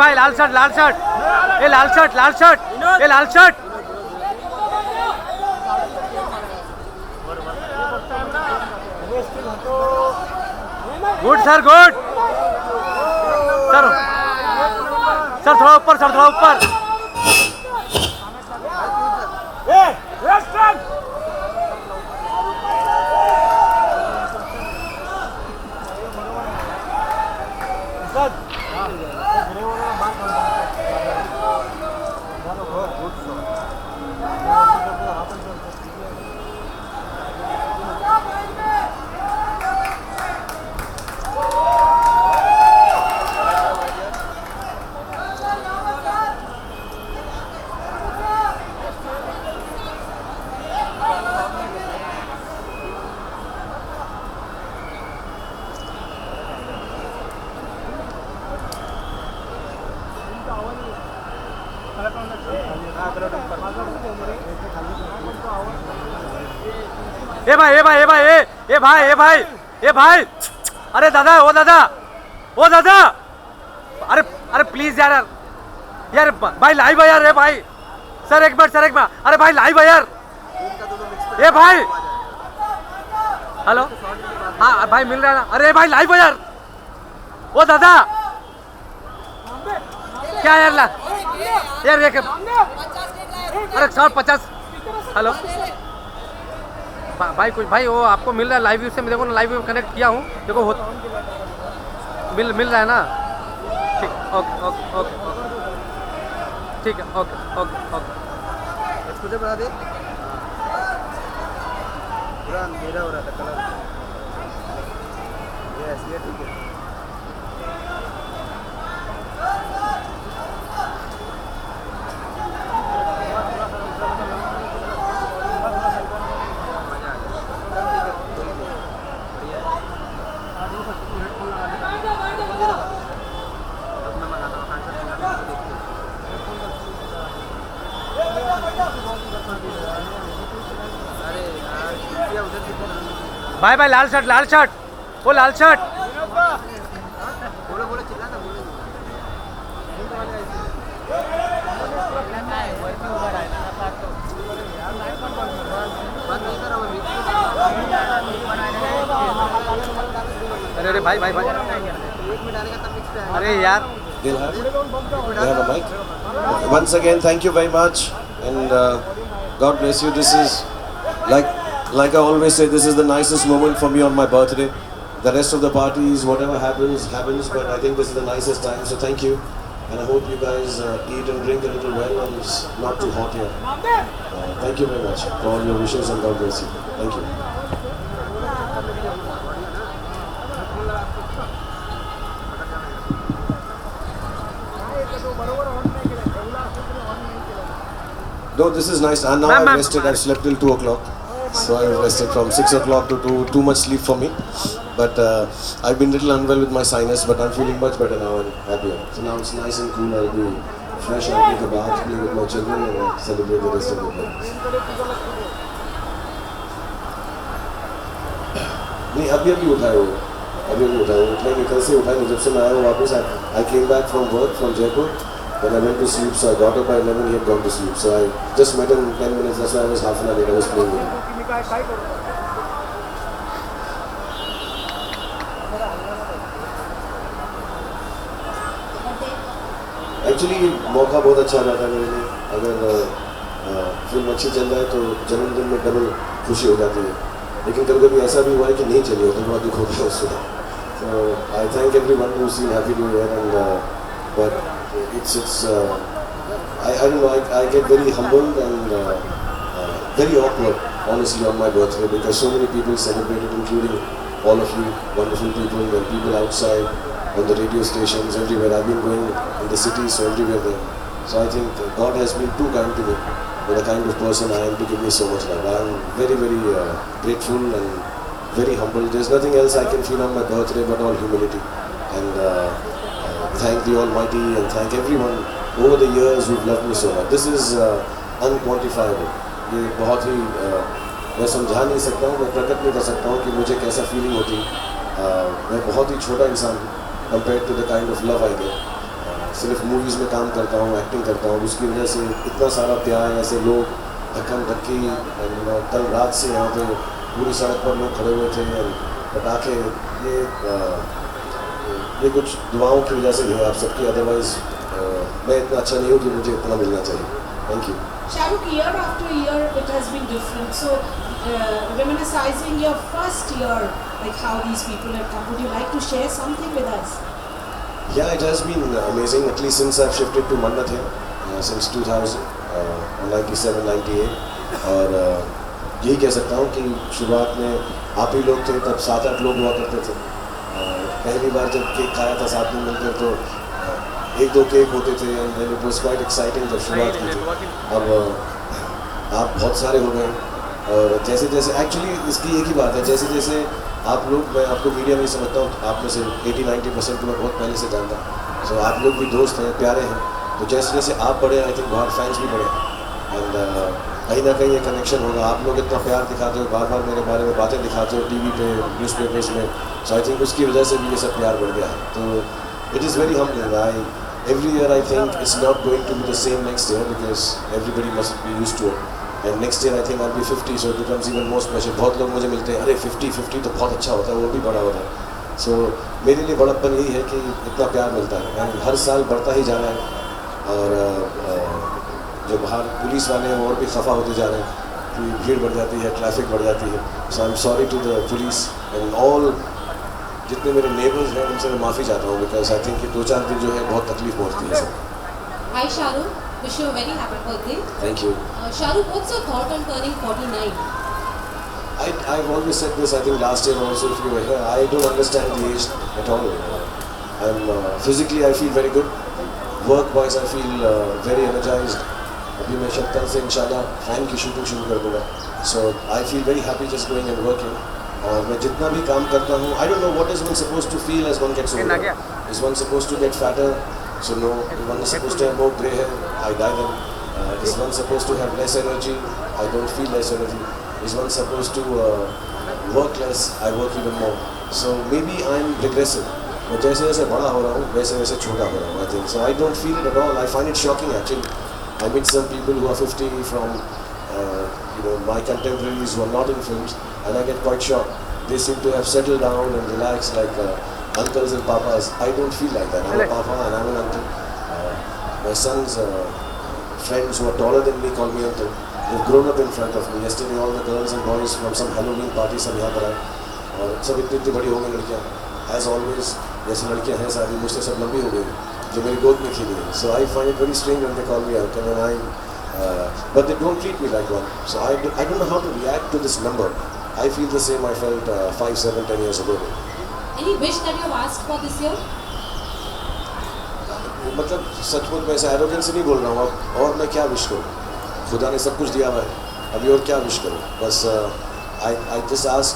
भाई लाल शर्ट लाल शर्ट ये लाल शर्ट लाल शर्ट ये लाल shirt good sir good sir sir थोड़ा ऊपर सर थोड़ा ऊपर ए भाई ए भाई ए भाई ए भाई ए भाई ए भाई अरे दादा ओ दादा अरे अरे प्लीज यार यार भाई लाइव है यार ए भाई सर एक बार अरे भाई लाइव है यार ए भाई हेलो हाँ भाई मिल रहा है ना अरे भाई लाइव है यार ओ दादा क्या यार यार ये अरे 150 हेलो भाई कुछ भाई वो आपको मिल रहा है लाइव व्यू से देखो ना लाइव व्यू कनेक्ट किया हूँ देखो हो मिल रहा है ना ठीक ओके ओके ओके ठीक है ओके ओके ओके मुझे बता दे पूरा अंधेरा हो रहा था कलर यस ये ठीक है भाई भाई लाल शर्ट वो लाल शर्ट बोलो चिल्ला ना बोलो अरे अरे भाई अरे यार They'll have a mic. Once again, thank you very much, and God bless you. This is like I always say, this is the nicest moment for me on my birthday. The rest of the parties, whatever happens, but I think this is the nicest time. So thank you, and I hope you guys eat and drink a little well, and it's not too hot here. Thank you very much for all your wishes, and God bless you. Thank you. No, this is nice. And now I've rested. I've slept till 2 o'clock. So I've rested from 6 o'clock to too much sleep for me. But I've been a little unwell with my sinus, but I'm feeling much better now and happier. So now it's nice and cool. I'll be fresh. I'll take a bath, play with my children, and celebrate the rest of the day. नहीं अभी उठाए वो उठाएंगे कल से उठाएंगे जब से मैं आया हूँ वापस I came back from work from Jaipur. Then I went to sleep, so I got up by 11, he had gone to sleep. So I just met him in 10 minutes, that's why I was half an hour late, I was playing with him. Actually, मौका बहुत अच्छा रहा था मेरे लिए अगर film अच्छी चल रहा है तो जन्मदिन में डबल खुशी हो जाती है लेकिन कभी-कभी ऐसा भी हुआ है कि नहीं चली हो तो बड़ा दुख होता है उससे So I thank everyone who's seen Happy New Year and but it's I don't know I get very humbled and very awkward honestly on my birthday because so many people celebrated including all of you wonderful people and people outside on the radio stations everywhere I've been going in the city so everywhere there so I think God has been too kind to me for the kind of person I am to give me so much love I am very grateful and very humble there's nothing else I can feel on my birthday but all humility and thank the Almighty and thank everyone over the years who've loved me so much. This is unquantifiable. ये बहुत ही मैं समझा नहीं सकता हूँ मैं प्रकट नहीं कर सकता हूँ कि मुझे कैसा फीलिंग होती मैं बहुत ही छोटा इंसान हूँ compared to the kind of love I get. सिर्फ मूवीज़ में काम करता हूँ, एक्टिंग करता हूँ, उसकी वजह से इतना सारा प्यार, ऐसे लोग धक्कम धक्की। कल रात से यहाँ पे पूरी सड़क पर लोग खड़े हुए थे और पटाखे, ये कुछ दुआओं की वजह से है आप सबकी, अदरवाइज़ मैं इतना अच्छा नहीं हूँ कि मुझे इतना मिलना चाहिए। Thank you. Shahrukh, year after year it has been different. So, reminiscing your first year, like how these people have come, would you like to share something with us? Yeah, it has been amazing, at least since I've shifted to Mannat here, since 2000, 97, 98. और यही कह सकता हूँ कि शुरुआत में आप ही लोग थे, तब 7-8 लोग हुआ करते थे। पहली बार जब केक खाया था साथ में मिलकर तो 1-2 केक होते थे, and it was quite exciting जब शुरुआत की थी। अब आप बहुत सारे हो गए, और जैसे जैसे एक्चुअली इसकी एक ही बात है, जैसे जैसे आप लोग, मैं आपको मीडिया में समझता हूँ, आप में से 80-90% को मैं बहुत पहले से जानता हूँ, सो आप लोग भी दोस्त हैं, प्यारे हैं। तो जैसे जैसे आप बढ़े, आई थिंक बाहर फैंस भी बढ़े, एंड कहीं ना कहीं ये कनेक्शन होगा। आप लोग इतना प्यार दिखाते हो, बार बार मेरे बारे में बातें दिखाते हो टीवी पे, न्यूज़पेपर्स में, सो आई थिंक उसकी वजह से भी ये सब प्यार बढ़ गया है। तो it is very humbling. Every year I think it's not going to be the same next year because everybody must be used to it. And next year I think I'll be 50, so it becomes even more special. बहुत लोग मुझे मिलते हैं, अरे 50 तो बहुत अच्छा होता है, वो भी बड़ा होता है। So मेरे लिए बड़ापन यही है कि इतना प्यार मिलता है, एंड हर साल बढ़ता ही जा रहा है। और जो बाहर पुलिस वाले हैं वो और भी खफा होते जा रहे हैं कि भीड़ बढ़ जाती है, ट्रैफिक बढ़ जाती है। So I am sorry to the police and all, जितने मेरे नेबर्स हैं उनसे मैं माफ़ी चाहता हूँ, बिकॉज आई थिंक कि 2-4 दिन जो है बहुत तकलीफ पहुँचती है सब। Hi Shahrukh, wish you a very happy birthday. Thank you. Shahrukh, what's your thought on turning 49? I've always said this, I think last year also if you were here, I don't understand the age at all. Physically I feel very good, work wise I feel very energized. अभी मैं शक्ल से इंशाल्लाह fan की shooting शुरू कर दूँगा, so I feel very happy just going and working. और मैं जितना भी काम करता हूँ, I don't know what is one supposed to feel as one gets older. Is one supposed to get fatter? So no, one is supposed to have more grey hair, I dye them. Is one supposed to have less energy? I don't feel less energy. Is one supposed to work less? I work even more. So maybe I'm regressive. मैं जैसे जैसे बड़ा हो रहा हूँ वैसे वैसे छोटा हो रहा हूँ, I think. So I don't feel it at all. I find it shocking actually. I meet some people who are 50 from my contemporaries who are not in films, and I get quite shocked. They seem to have settled down and relaxed like uncles and papas. I don't feel like that. I'm a papa and I'm an uncle. My son's friends who are taller than me call me uncle. They've grown up in front of me. Yesterday all the girls and boys from some Halloween party सब यहाँ पर आए, और सब इतनी बड़ी हो गई लड़कियाँ। As always, जैसे लड़कियाँ हैं सारी, मुझसे सब लंबी हो गई जो मेरी गोद में खेली है। So I find it very strange when they call me uncle, and but they don't treat me like one. So I don't know how to react to this number. I feel the same I felt 5, 7, 10 years ago. Any wish that you have asked for this year? मतलब सचमुच मैं ऐसा arrogance से नहीं बोल रहा हूँ अब, और मैं क्या विश करूँ? खुदा ने सब कुछ दिया हुआ है, अभी और क्या विश करूँ? बस I just ask,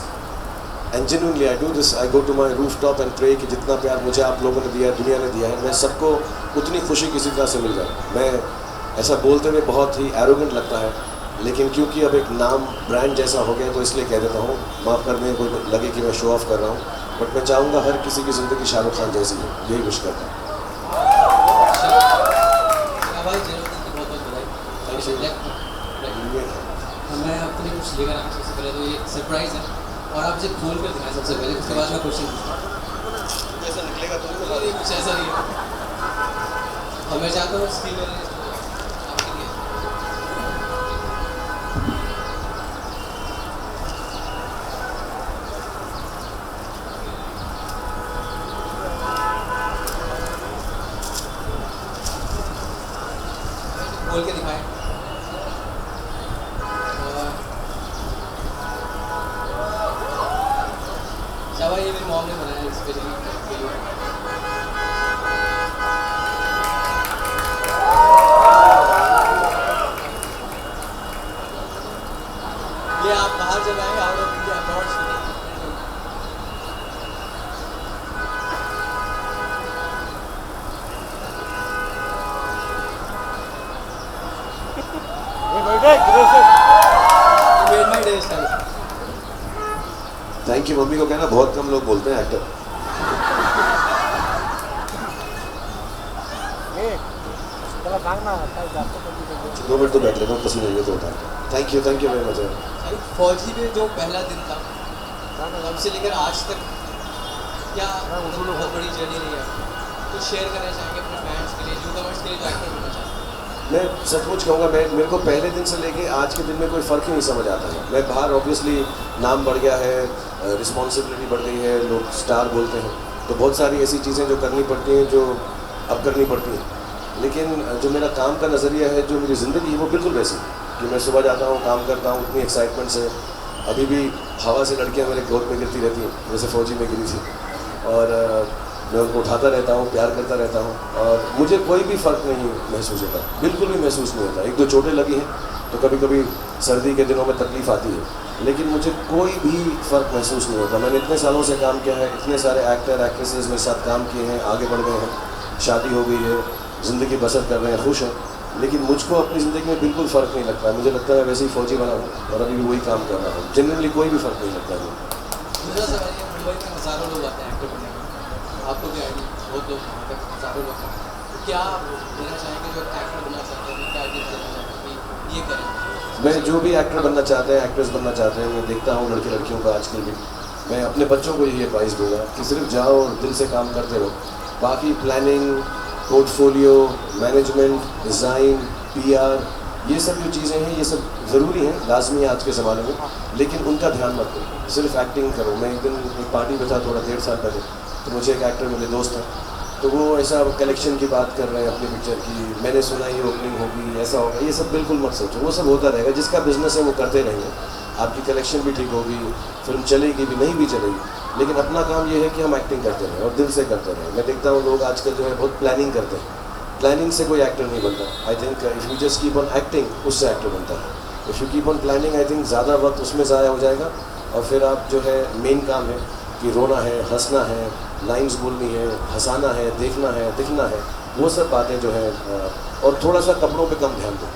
and genuinely I do this. I go to my rooftop and pray कि जितना प्यार मुझे आप लोगों ने दिया है, दुनिया ने दिया है, मैं सबको उतनी खुशी किसी तरह से मिल जाए। मैं ऐसा बोलते हुए बहुत ही एरोगेंट लगता है, लेकिन क्योंकि अब एक नाम ब्रांड जैसा हो गया तो इसलिए कह देता हूँ, माफ़ कर दें कोई लगे कि मैं शो ऑफ कर रहा हूँ, बट मैं चाहूँगा हर किसी की ज़िंदगी शाहरुख खान जैसी हो, यही विश करता हूँ। मैं आपके लिए कुछ लेकर आना, सबसे पहले तो ये सरप्राइज़ है और आप इसे खोल कर दिखाएं सबसे पहले, उसके बाद मैं क्वेश्चन ऐसा निकलेगा तो कुछ ऐसा नहीं है, और मैं चाहता हूँ स्क्रीन आपके लिए। खोल के दिखाएं। शाबाश, ये मेरी मॉम ने बनाया स्पेशली के लिए। ये आप बाहर जब आएंगे out of India awards thank you. Mummy को कहना बहुत कम लोग बोलते हैं एक्टर। 2 मिनट तो बैठ लेता हूँ, पसीने लगे तो होता है। Thank you very much. Shahrukh, फौजी में जो पहला दिन था तब से लेकर आज तक क्या बहुत बड़ी जर्नी रही है, कुछ शेयर करना चाहेंगे अपने फैंस के लिए, न्यूकमर्स के लिए जो एक्टर बनना चाहते हैं? मैं सचमुच कहूँगा, मेरे को पहले दिन से लेके आज के दिन में कोई फ़र्क ही नहीं समझ आता है। मैं बाहर ऑब्वियसली नाम बढ़ गया है, रिस्पॉन्सिबिलिटी बढ़ गई है, लोग स्टार बोलते हैं, तो बहुत सारी ऐसी चीज़ें जो करनी पड़ती हैं जो अब करनी पड़ती हैं। लेकिन जो मेरा काम का नज़रिया है, जो मेरी ज़िंदगी है, वो बिल्कुल वैसी कि मैं सुबह जाता हूँ, काम करता हूँ, उतनी एक्साइटमेंट से। अभी भी हवा से लड़कियाँ मेरे गोद में गिरती रहती हैं, जैसे फ़ौजी में गिरी थी, और मैं उनको उठाता रहता हूँ, प्यार करता रहता हूँ, और मुझे कोई भी फ़र्क नहीं महसूस होता, बिल्कुल भी महसूस नहीं होता। 1-2 चोटें लगी हैं तो कभी कभी सर्दी के दिनों में तकलीफ़ आती है, लेकिन मुझे कोई भी फ़र्क महसूस नहीं होता। मैंने इतने सालों से काम किया है, इतने सारे एक्टर एक्ट्रेसेस मेरे साथ काम किए हैं, आगे बढ़ गए हैं, शादी हो गई है, ज़िंदगी बसर कर रहे हैं, खुश हैं, लेकिन मुझको अपनी ज़िंदगी में बिल्कुल फ़र्क नहीं लगता है। मुझे लगता है वैसे ही फ़ौजी बना हूँ और अभी भी वही काम कर रहा हूँ। जनरली कोई भी फ़र्क नहीं लगता है मुझे। दूसरा सवाल ये, मुंबई में हज़ारों लोग आते हैं एक्टर बनने में, आपको भी आएगी, बहुत लोग वहाँ तक हज़ारों लोग आते हैं, तो क्या आप देना चाहेंगे जो एक्टर बनना चाहते हैं, क्या आइडिया देना चाहते हैं कि ये करें? मैं जो भी एक्टर बनना चाहते हैं, एक्ट्रेस बनना चाहते हैं, मैं देखता हूँ लड़के लड़कियों का आजकल भी, मैं अपने बच्चों को यही एडवाइस दूँगा कि सिर्फ जाओ और दिल से काम करते रहो। बाकी planning, portfolio, management, design, PR, ये सब जो चीज़ें हैं, ये सब ज़रूरी हैं, लाजमी है आज के ज़माने में, लेकिन उनका ध्यान मत दो, सिर्फ एक्टिंग करो। मैं एक दिन एक पार्टी में था थोड़ा 1.5 साल पहले, तो मुझे एक एक्टर मेरे दोस्त हैं, तो वो ऐसा कलेक्शन की बात कर रहे हैं अपनी पिक्चर की, मैंने सुना ये ओपनिंग होगी, ऐसा होगा, ये सब बिल्कुल मत सोचो, वो सब होता रहेगा। जिसका बिज़नेस है वो करते रहेंगे, आपकी कलेक्शन भी ठीक होगी, फिल्म चलेगी भी, नहीं भी चलेगी, लेकिन अपना काम ये है कि हम एक्टिंग करते रहें और दिल से करते रहें। मैं देखता हूँ लोग आजकल जो है बहुत प्लानिंग करते हैं, प्लानिंग से कोई एक्टर नहीं बनता। I think if you just keep on acting, उससे एक्टर बनता है। If you keep on planning, I think ज़्यादा वक्त उसमें ज़ाया हो जाएगा, और फिर आप जो है मेन काम है कि रोना है, हंसना है, लाइंस बोलनी है, हंसाना है, देखना है, दिखना है, वो सब बातें जो है। और थोड़ा सा कपड़ों पे कम ध्यान दो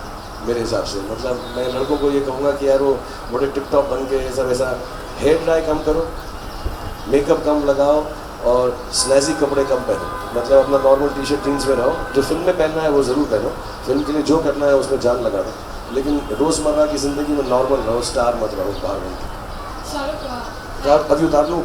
मेरे हिसाब से। मतलब मैं लड़कों को ये कहूँगा कि यार वो बड़े टिप टॉप बन के ऐसा वैसा, हेयर ड्राई कम करो, मेकअप कम लगाओ, और स्नैजी कपड़े कम पहनो। मतलब अपना नॉर्मल टी-शर्ट जीन्स में रहो, जो फिल्म में पहनना है वो ज़रूर पहनो, फिल्म के लिए जो करना है उसमें जान लगा दो, लेकिन रोज़मर्रा की ज़िंदगी में नॉर्मल रहो, स्टार मत रहो बाहर बन के। शाहरुख, अभी उतार लूँ?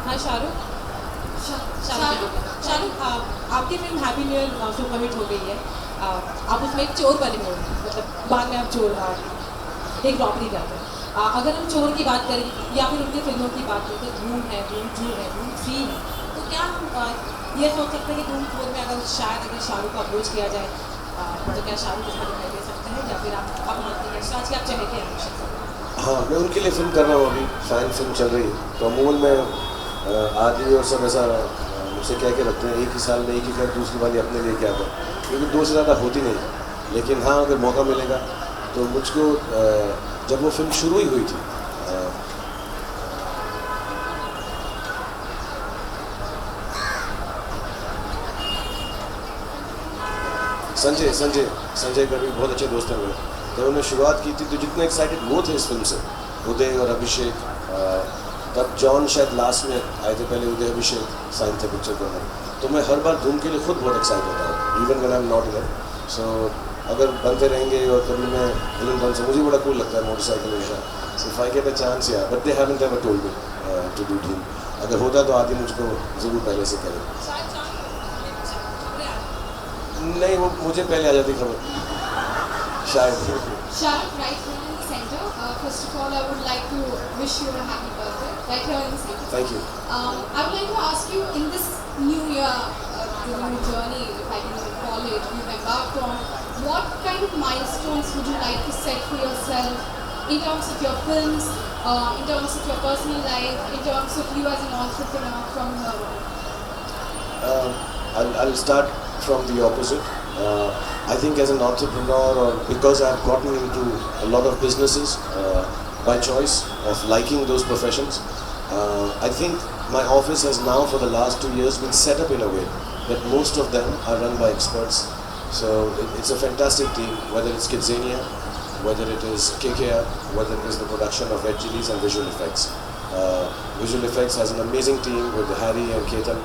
हाय शाहरुख। शाहरुख, आपकी film happy new year super hit हो गई है, आप उसमें एक चोर बने हो, मतलब बाद में आप चोर एक रॉबरी करते हैं। अगर हम चोर की बात करें या फिर उनकी फिल्मों की बात करें, तो धूम है, धूम 2 है, धूम 3 है, तो क्या हम ये सोच सकते हैं कि धूम 4 में अगर शाहरुख को अप्रोच किया जाए, तो क्या शाहरुख उसमें दिखाई दे सकते हैं, या फिर आप मानते हैं आज के आप चाहेंगे हमेशा? हाँ, मैं उनके लिए फ़िल्म कर रहा हूँ, अभी फ़ैन फिल्म चल रही है, तो अमूमन में आदि और सब ऐसा मुझसे कह के रखते हैं, एक ही साल में एक ही कर, दूसरी बारी अपने लिए क्या कर, क्योंकि 2 से ज़्यादा होती नहीं। लेकिन हाँ, अगर मौका मिलेगा तो मुझको, जब वो फिल्म शुरू ही हुई थी, संजय गर्वी बहुत अच्छे दोस्त हैं मेरे, जब उन्होंने शुरुआत की थी तो जितने एक्साइटेड वो थे इस फिल्म से, उदय और अभिषेक, तब जॉन शायद लास्ट में आए थे, पहले उदय अभिषेक साइन थे पिक्चर करना, तो मैं हर बार धूम के लिए खुद बहुत एक्साइट होता हूँ, even when I am not in. So अगर बनते रहेंगे और कभी मैं विलन बन सकूँ, मुझे बड़ा कूल लगता है मोटरसाइकिल हमेशा। So if I get a chance, या but they haven't ever told me to do Dhoom. अगर होता तो आदि मुझको ज़रूर पहले से करें। नहीं, वो मुझे पहले आ जाती खबर शायद। Shahrukh, right here in the center. First of all, I would like to wish you a happy birthday. Right here in the center. Thank you. I would like to ask you, in this new year, new journey, if I can call it, you've embarked on, what kind of milestones would you like to set for yourself in terms of your films, in terms of your personal life, in terms of you as an entrepreneur from here on? I'll start from the opposite. I think as an entrepreneur, or because I've gotten into a lot of businesses by choice of liking those professions, I think my office has now for the last 2 years been set up in a way that most of them are run by experts. So it's a fantastic team, whether it's Kidzania, whether it is KKR, whether it is the production of Red Chillies and visual effects. Visual effects has an amazing team with Harry and Ketan.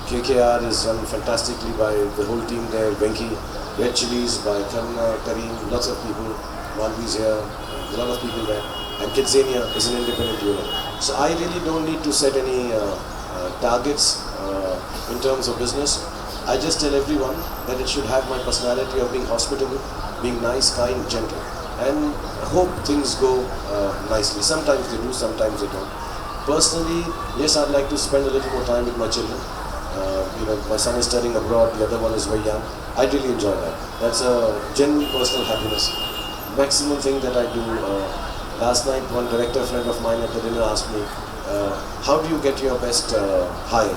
KKR is run fantastically by the whole team there, Venki. Red Chillies by Karuna, Kareem, lots of people. Malvi's here, a lot of people there. And Kidzania is an independent unit. So I really don't need to set any targets in terms of business. I just tell everyone that it should have my personality of being hospitable, being nice, kind, gentle, and hope things go nicely. Sometimes they do, sometimes they don't. Personally, yes, I'd like to spend a little more time with my children. My son is studying abroad, the other one is very young. I really enjoy that. That's a genuine personal happiness. Maximum thing that I do. Last night, one director friend of mine at the dinner asked me, how do you get your best high?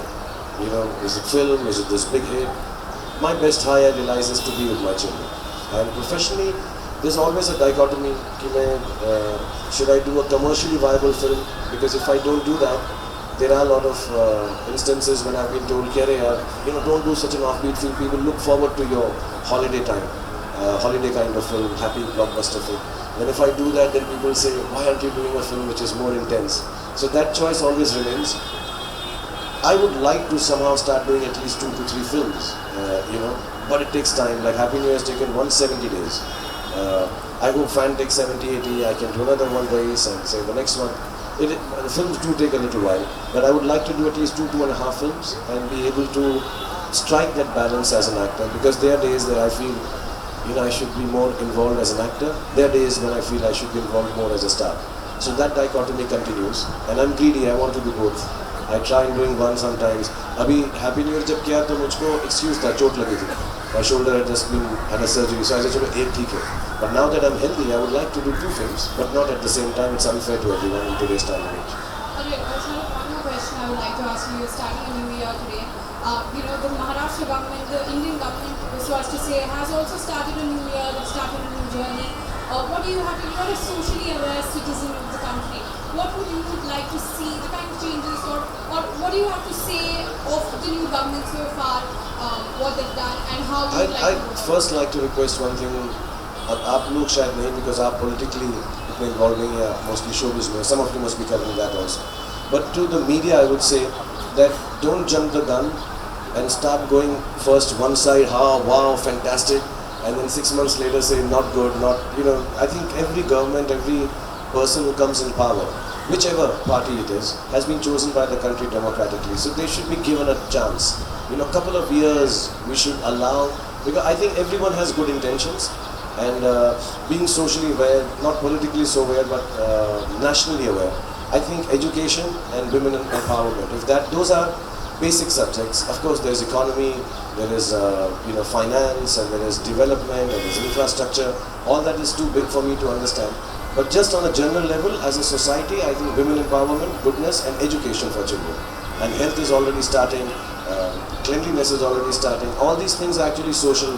Is it film? Is it this big hit? My best high, I realize, is to be with my children. And professionally, there's always a dichotomy. Should I do a commercially viable film? Because if I don't do that, there are a lot of instances when I've been told, don't do such an offbeat film. People look forward to your holiday time, holiday kind of film, happy blockbuster film. Then if I do that, then people say, why aren't you doing a film which is more intense? So that choice always remains. I would like to somehow start doing at least 2 to 3 films, but it takes time. Like Happy New Year has taken 170 days. I hope fan takes 70, 80, I can do another one race and say the next one. The films do take a little while, but I would like to do at least 2.5 films and be able to strike that balance as an actor, because there are days that I feel I should be more involved as an actor. There are days when I feel I should be involved more as a star. So that dichotomy continues, and I'm greedy, I want to do both. I try and doing one sometimes. Abhi Happy New Year जब किया तो मुझको excuse था, चोट लगी थी. My shoulder had just been had a surgery, so I said चलो एक ठीक है. But now that I'm healthy, I would like to do 2 films, but not at the same time. It's unfair to everyone in today's time and age. One more question I would like to ask you. You're starting a new year today. The Maharashtra government, the Indian government, so as to say, has also started a new year, started a new journey. What do you have to do? You're a socially aware citizen of the country. What would you like to see, the kind of changes, or what do you have to say of the new government so far, what they've done, and how you would like to I'd first like to request one thing. आप लोग शायद नहीं, because आप politically इतने involved नहीं हैं, mostly showbiz में. Some of you must be covering that also. But to the media, I would say that don't jump the gun and start going first one side, wow, fantastic, and then 6 months later say not good, I think every government, every person who comes in power, whichever party it is, has been chosen by the country democratically. So they should be given a chance. Couple of years we should allow, because I think everyone has good intentions, and being socially aware, not politically so aware, but nationally aware. I think education and women empowerment, if those are basic subjects. Of course, there's economy, there is finance, and there is development, and there is infrastructure. All that is too big for me to understand. But just on a general level, as a society, I think women empowerment, goodness, and education for children. And health is already starting, cleanliness is already starting. All these things are actually social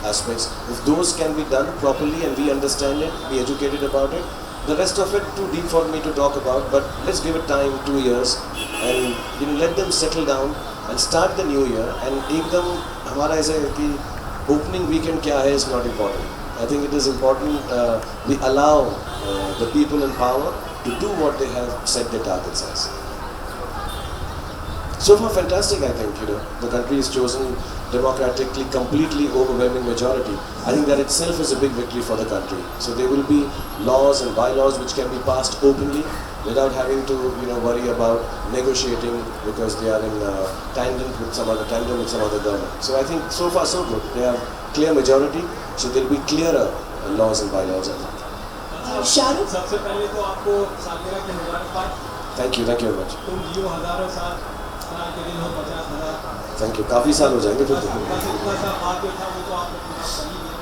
aspects. If those can be done properly and we understand it, be educated about it, the rest of it too deep for me to talk about, but let's give it time, 2 years, and let them settle down and start the new year. And एकदम हमारा ऐसा है कि opening weekend क्या है is not important. I think it is important we allow the people in power to do what they have set their targets as. So far, fantastic. I think the country is chosen democratically, completely overwhelming majority. I think that itself is a big victory for the country. So there will be laws and bylaws which can be passed openly without having to worry about negotiating, because they are in tandem with some other government. So I think so far so good. They have clear majority, so there will be clearer laws and bylaws. Shahrukh? सबसे पहले तो आपको सालगिरह की मुबारकबाद. Thank you very much. तुम जियो हजारों साल के दिन हो 50,000. Thank you. काफी साल हो जाएंगे फिर तो. इतना सा बात जो था वो तो आपने पूरा कर ही लिया.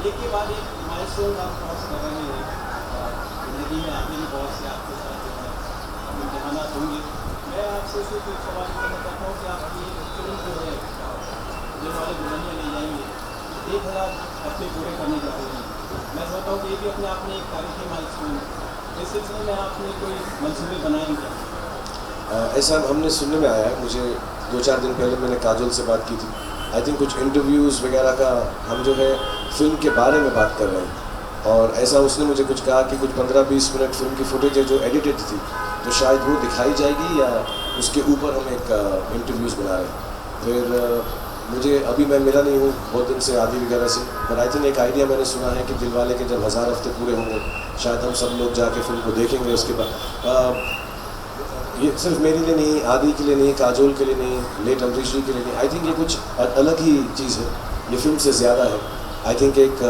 एक के बाद एक माइलस्टोन आप क्रॉस कर रहे हैं. जिंदगी में आगे भी बहुत से आपके साथ हम इम्तिहानात होंगे. मैं आपसे सिर्फ एक सवाल करना चाहता हूँ कि आपकी फिल्म जो है जो वाले दुल्हनिया ले जाएंगे 1,000 हफ्ते पूरे करने जा रहे हैं. मैं सोचता हूँ कि ये भी अपने आप में एक तारीखी माइलस्टोन है. इस सिलसिले में आपने कोई मंसूबे बनाए क्या? ऐसा हमने सुनने में आया है, मुझे 2-4 दिन पहले मैंने काजोल से बात की थी। आई थिंक कुछ इंटरव्यूज़ वगैरह का हम जो है फिल्म के बारे में बात कर रहे हैं, और ऐसा उसने मुझे कुछ कहा कि कुछ 15-20 मिनट फिल्म की फुटेज है जो एडिटेड थी, तो शायद वो दिखाई जाएगी या उसके ऊपर हम एक इंटरव्यूज़ बना रहे हैं। फिर मुझे अभी मैं मिला नहीं हूँ बहुत दिन से आदि वगैरह से, पर आई थिंक एक आइडिया मैंने सुना है कि दिलवाले के जब 1000 हफ्ते पूरे होंगे शायद हम सब लोग जाके फिल्म को देखेंगे। उसके बाद ये सिर्फ मेरे लिए नहीं, आदि के लिए नहीं, काजोल के लिए नहीं, लेट अमरीश जी के लिए नहीं, आई थिंक ये कुछ अलग ही चीज़ है, ये फिल्म से ज़्यादा है। आई थिंक एक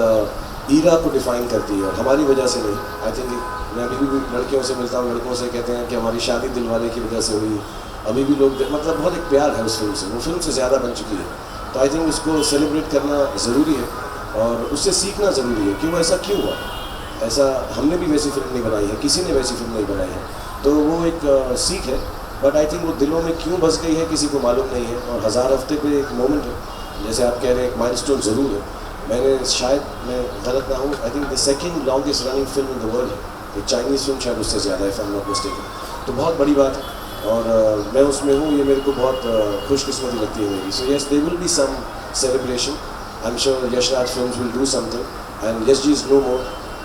ईरा को डिफ़ाइन करती है और हमारी वजह से नहीं। आई थिंक मैं अभी भी लड़कियों से मिलता हूँ, लड़कों से कहते हैं कि हमारी शादी दिलवाले की वजह से हुई, अभी भी लोग मतलब बहुत एक प्यार है उस फिल्म से, वो फिल्म से ज़्यादा बन चुकी है। तो आई थिंक उसको सेलिब्रेट करना ज़रूरी है और उससे सीखना ज़रूरी है कि वो ऐसा क्यों हुआ। ऐसा हमने भी वैसी फिल्म नहीं बनाई है, किसी ने वैसी फिल्म नहीं बनाई है, तो वो एक सीख है। बट आई थिंक वो दिलों में क्यों बस गई है किसी को मालूम नहीं है। और 1000 हफ्ते पे एक मोमेंट है, जैसे आप कह रहे हैं, एक माइलस्टोन ज़रूर है। मैंने शायद मैं गलत ना हूँ, I think the second longest running film in the world है, एक चाइनीज़ फिल्म शायद उससे ज़्यादा है, if I am not mistaken. तो बहुत बड़ी बात है और मैं उसमें हूँ, ये मेरे को बहुत खुशकिस्मती लगती है मेरी। So yes, there will be some celebration. I am sure Yash Raj films will do something and Yash ji is no more,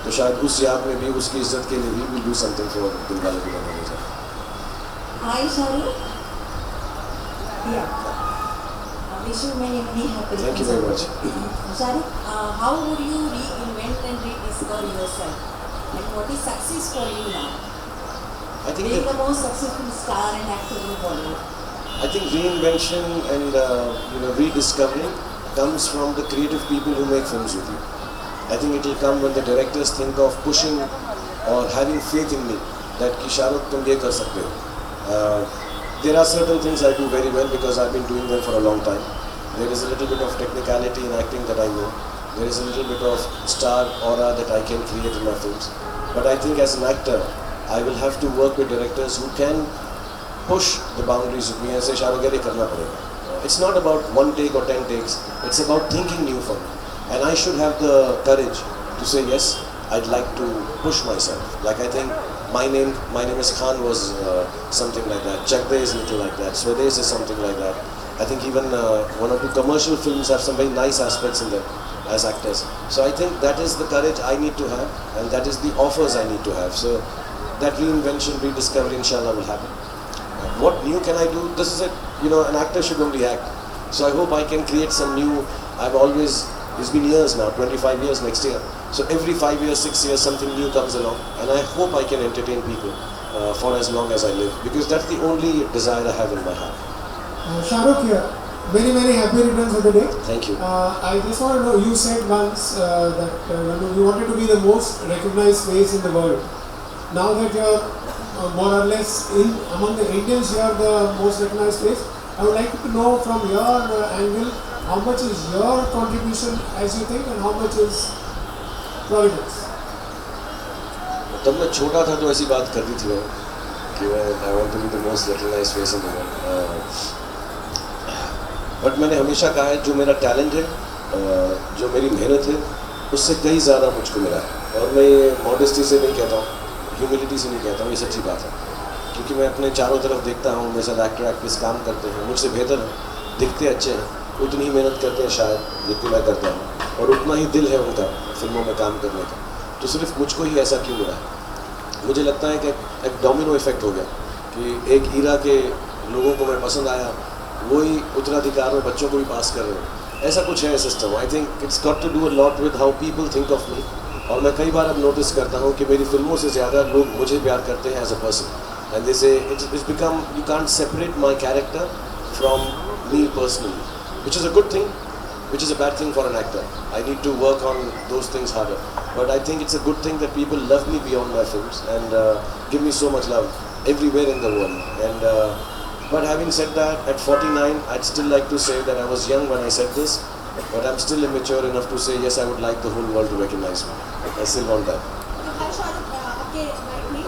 तो शायद उस याद में भी उसकी इज्जत के लिए भी will do something for Dilwale की Dulhania. Hi Shahrukh. Yeah. Wish you many happy Thank you very much. Shahrukh, how would you reinvent and rediscover yourself? And what is success for you now? I think Being the most successful star and actor in Bollywood. I think reinvention and rediscovering comes from the creative people who make films with you. I think it will come when the directors think of pushing or having faith in me that कि शाहरुख तुम ये कर सकते हो. There are certain things I do very well because I've been doing them for a long time. There is a little bit of technicality in acting that I know. There is a little bit of star aura that I can create in my films. But I think as an actor, I will have to work with directors who can push the boundaries with me and say, Shahrukh, ये करना पड़ेगा. It's not about 1 take or 10 takes. It's about thinking new for me. And I should have the courage to say, yes, I'd like to push myself. Like I think My name is Khan was something like that. Chak De is a little like that. Swades is something like that. I think even 1 or 2 commercial films have some very nice aspects in them as actors. So I think that is the courage I need to have, and that is the offers I need to have. So that reinvention, rediscovery, inshallah, will happen. What new can I do? This is it. An actor should only act. So I hope I can create some new. It's been years now, 25 years next year. So every 5 years, 6 years, something new comes along, and I hope I can entertain people for as long as I live, because that's the only desire I have in my heart. Shahrukh here. Many happy returns of the day. Thank you. I just want to know, you said once that you wanted to be the most recognized face in the world. Now that you are more or less among the Indians, you are the most recognized face. I would like to know from your angle, how much is your contribution as you think, and how much is Providence? तब मैं छोटा था तो ऐसी बात करती थी मैं कि I want to be the most recognized face in the world. But मैंने हमेशा कहा है जो मेरा टैलेंट है, जो मेरी मेहनत है, उससे कहीं ज़्यादा मुझको मिला है। और मैं ये मॉडेस्टी से नहीं कहता हूँ, ह्यूमिलिटी से नहीं कहता हूँ, ये सच्ची बात है। क्योंकि मैं अपने चारों तरफ देखता हूँ, मेरे साथ एक्टर एक्ट्रेस काम करते हैं, मुझसे बेहतर हैं, दिखते अच्छे हैं, उतनी ही मेहनत करते हैं शायद जितनी मैं करता हूँ, और उतना ही दिल है उनका फिल्मों में काम करने का। तो सिर्फ मुझको ही ऐसा क्यों मिला है? मुझे लगता है कि एक डोमिनो इफेक्ट हो गया कि एक ईरा के लोगों को मैं पसंद आया, वही उत्तराधिकार में बच्चों को भी पास कर रहे हैं। ऐसा कुछ है system. I think it's got to do a lot with how people think of me. और मैं कई बार अब नोटिस करता हूँ कि मेरी फिल्मों से ज़्यादा लोग मुझे प्यार करते हैं as a person, and this it's become you can't separate my character from me personally, which is a good thing, which is a bad thing for an actor. I need to work on those things harder. But I think it's a good thing that people love me beyond my films and give me so much love everywhere in the world. And but having said that, at 49, I'd still like to say that I was young when I said this, but I'm still immature enough to say yes, I would like the whole world to recognize me. I still want that. हाय शाहरुख, आपके life में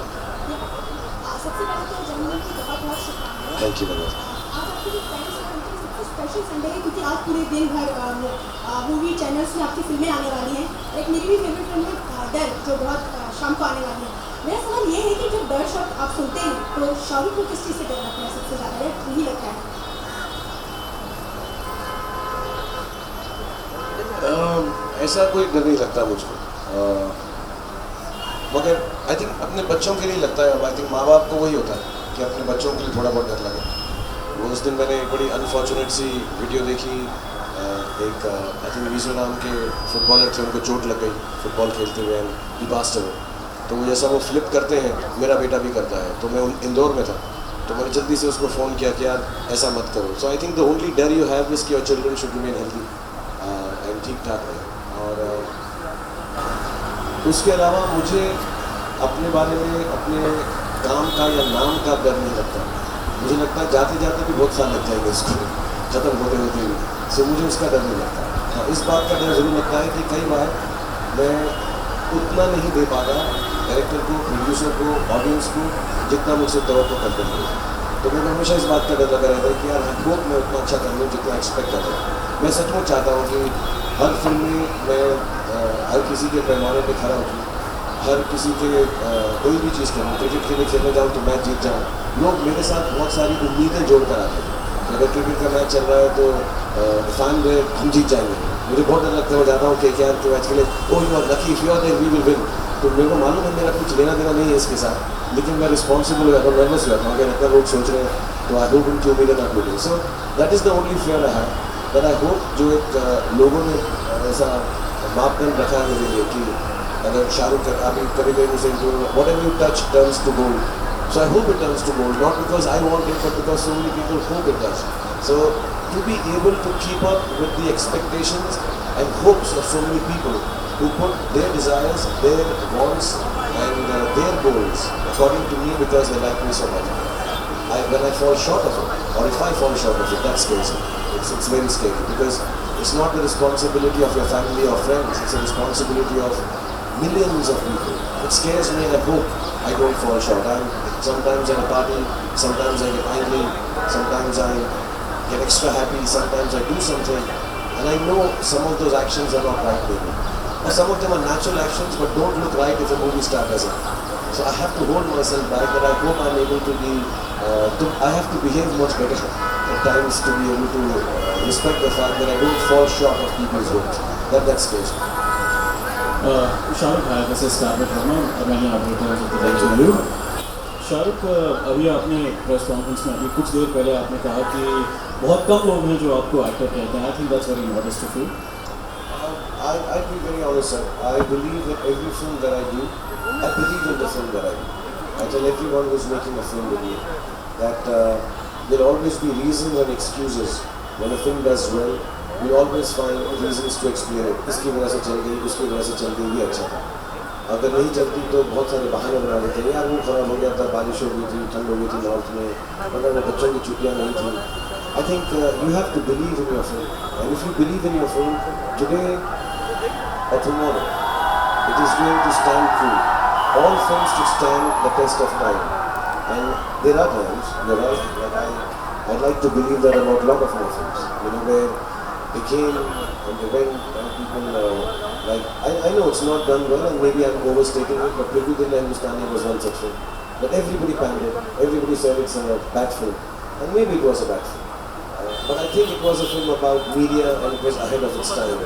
सबसे पहले तो जन्मदिन की बहुत शुभकामनाएं। Thank you very much. आज आपके जो फैंस हैं उनके लिए सबसे स्पेशल संडे है क्योंकि आज पूरे दिन भर मूवी चैनल्स में आपकी फिल्में आने वाली हैं। एक मेरी भी फेवरेट फिल्म है डर, जो बहुत शाम को आने वाली है। मेरा सवाल ये है कि जब डर शब्द आप सुनते हैं तो शाहरुख को किस चीज़ से डर लगता है सबसे ज़्यादा, या यही लगता है? ऐसा कोई डर नहीं लगता मुझको, मगर आई थिंक अपने बच्चों के लिए लगता है। आई थिंक माँ बाप को वही होता है कि अपने बच्चों के लिए थोड़ा बहुत डर लगे। वो उस दिन मैंने एक बड़ी अनफॉर्चुनेट सी वीडियो देखी, एक आई थिंक मिजोरम के फुटबॉलर थे, उनको चोट लग गई फुटबॉल खेलते हुए एंड ही पास्ड अवे। तो वो जैसा वो फ्लिप करते हैं, मेरा बेटा भी करता है। तो मैं इंदौर में था, तो मैंने जल्दी से उसको फ़ोन किया कि यार ऐसा मत करो। सो आई थिंक द ओनली डर यू हैव इज़ कि your children should remain healthy and ठीक ठाक रहे। और उसके अलावा मुझे अपने बारे में अपने काम का या नाम का डर नहीं लगता। मुझे लगता है जाते जाते भी बहुत साल लग जाएंगे इसको ख़त्म होते होते भी। सो मुझे उसका डर नहीं लगता। हाँ, इस बात का डर ज़रूर लगता है कि कई बार मैं उतना नहीं दे पाता डायरेक्टर को, प्रोड्यूसर को, ऑडियंस को जितना मुझसे तवक्को करते हैं। तो मुझे हमेशा इस बात का डर लगा रहता है कि यार आई होप मैं उतना अच्छा कर लूँ जितना एक्सपेक्ट करता हूँ। मैं सचमुच चाहता हूँ कि हर फिल्म में मैं हर किसी के पैमाने पे खड़ा हूँ, हर किसी के कोई भी चीज़ करूँ। क्रिकेट के लिए खेलने जाऊँ तो मैच जीत जाऊँ। लोग मेरे साथ बहुत सारी उम्मीदें जोड़ कर आते हैं। अगर क्रिकेट का मैच चल रहा है तो फैन में हम जीत जाएंगे। मुझे बहुत डर लगता है, मैं जाता हूँ KKR के मैच के लिए, oh you are lucky, if you are there we will win. तो मेरे को मालूम है मेरा कुछ लेना देना नहीं है इसके साथ, लेकिन मैं रिस्पॉन्सिबल हो जाता हूँ, नर्वस हो जाता हूँ। अगर इतना लोग सोच रहे हैं तो आई होप उनकी उम्मीदें ना टूटें। So that is the only fear I have, that I hope जो एक लोगों ने ऐसा मापदंड रखा है मेरे लिए कि अगर शाहरुख अभी कभी कभी मुझे whatever you touch turns to gold. So I hope it turns to gold, not because I want it, but because so many people hope it does. So to be able to keep up with the expectations and hopes of so many people who put their desires, their wants and their goals according to me because they like me so much. When I fall short of it, or if I fall short of it, that scares me. It's very scary because it's not the responsibility of your family or friends, it's a responsibility of millions of people. It scares me and I hope I don't fall short. Sometimes at a party, sometimes I get angry, sometimes I get extra happy, sometimes I do something and I know some of those actions are not right maybe. Or some of them are natural actions but don't look right if a movie star does it. So I have to hold myself back, but I hope I'm able to be, I have to behave much better at times to be able to respect the fact that I don't fall short of people's hopes. That scares me. Shahrukh है वैसे star मैंने operator Shahrukh, अभी आपने press conference में अभी कुछ देर पहले आपने कहा कि बहुत कम लोग हैं जो आपको एक्टर कहते हैं. I think that's very modest of you. I'll be very honest, sir. I believe that every film that I do, I believe in the film that I do. I tell everyone who's making a film with me that there'll always be reasons and excuses. When a film does well, we always find reasons to explain it. इसकी वजह से चल गई, उसकी वजह से चल गई, ये अच्छा था. अगर नहीं चलती तो बहुत सारे बहाने बना देते हैं, यार वो ख़राब हो गया था, बारिश हो गई थी, ठंड हो गई थी नॉर्थ में, अगर वो बच्चों की छुट्टियाँ नहीं थी. I think you have to believe in your film, and if you believe in your film today or tomorrow, it is going to stand true. All films should stand the test of time, and there are times, you're right, like I'd like to believe that about a lot of my films, you know, where they came and they went and people like, I know it's not done well and maybe I'm overstating it, but Phir Bhi Dil Hai Hindustani was one such film. But everybody panned it, everybody said it's a bad film, and maybe it was a bad film. But I think it was a film about media and it was ahead of its time,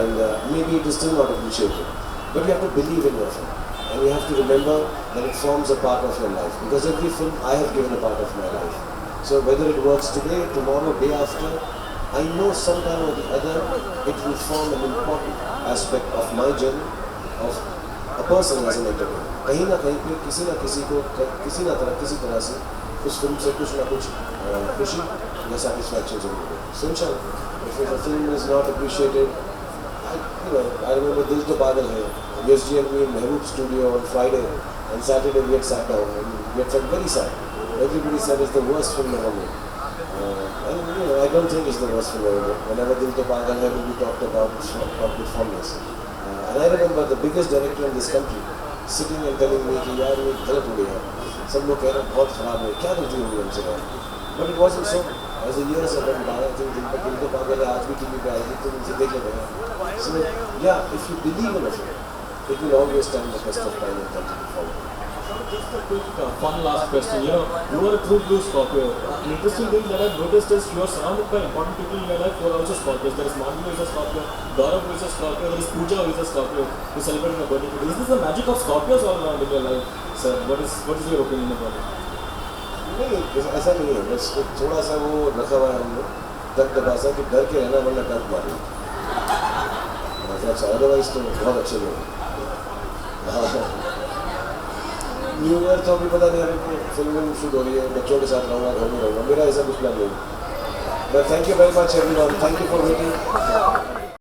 and maybe it is still not appreciated. But you have to believe in your film, and you have to remember that it forms a part of your life, because every film I have given a part of my life. So whether it works today, tomorrow, day after, I know sometime or the other it will form an important aspect of my journey of a person as an entertainer. कहीं ना कहीं पे किसी ना किसी को किसी तरह से उस फिल्म से कुछ ना कुछ खुशी या satisfaction जरूर मिले. So inshallah, if a film is not appreciated, I remember Dil To Pagal Hai, USG and me in Mehboob studio on Friday, and Saturday we had sat down and we had felt very sad. Everybody said it's the worst film ever made. And I don't think it's the worst film ever made. Whenever Dil To Pagal Hai will be talked about, it's talked with fondness. And I remember the biggest director in this country sitting and telling me कि यार ये गलत हो गया, सब लोग कह रहे हैं बहुत खराब है, क्या गलती हुई हमसे यार. But it wasn't so. As the years have gone by, I think Dil To Pagal Hai आज भी टीवी पे आएगी तो उनसे देख लेते हैं. So yeah, if you believe in a film, it will always stand the test of time and continue forward. Just a quick fun last question. You know, you are a true blue Scorpio. An interesting thing that I've noticed is you are surrounded by important people in your life who are also Scorpios. There is Manu who is a Scorpio, Gaurav who is a Scorpio, there is Pooja who is a Scorpio, who is celebrating a birthday today. Is this the magic of Scorpios all around in your life, sir? What is your opinion about it? नहीं, ऐसा नहीं है, बस थोड़ा सा वो रखा हुआ है हमने दब दबासा कि डर के रहना वरना डर मारे। अदरवाइज तो बहुत अच्छे लोग। न्यू ईयर तो अभी पता नहीं, अभी फिल्म शूट हो रही है, बच्चों के साथ रहूँगा, घर में रहूँगा, मेरा ऐसा कुछ प्लान नहीं है। But thank you very much everyone, thank you for waiting.